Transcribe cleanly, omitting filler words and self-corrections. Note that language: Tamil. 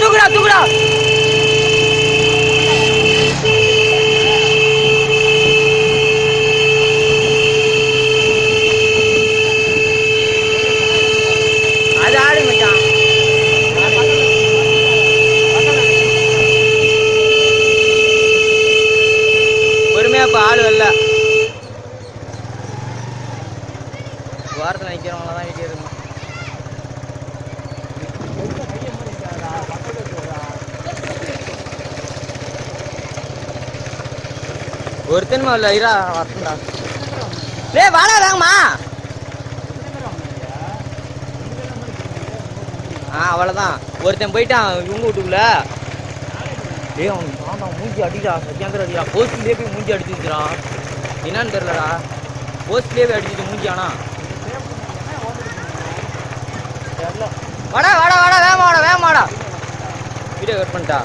தூக்குடா தூக்குடா. அது ஆடு மச்சான். பொறுமையா இப்ப ஆள் வரல. வாரத்தில் நிற்கிறவங்கள தான் வீட்டு இருக்கணும். ஒருத்தன்மா இல்லை இரா வரட்டும்டா. டேய் வாடா வாங்கம்மா. அவ்வளோதான். ஒருத்தன் போயிட்டான் இவங்க வீட்டுக்குள்ள. டேய் அவன் மூஞ்சி அடிடா, சத்தியாந்திர அடிடா. போஸ்ட்லேயே போய் மூஞ்சி அடிச்சுச்சுடா. என்னான்னு தெரிலடா, போஸ்ட்லேயே போய் அடிச்சுட்டு மூஞ்சி. ஆனா வாடா வாடா வாடா, வேகமாடா வேகமாடா. வீடியோ கட் பண்ணிட்டா.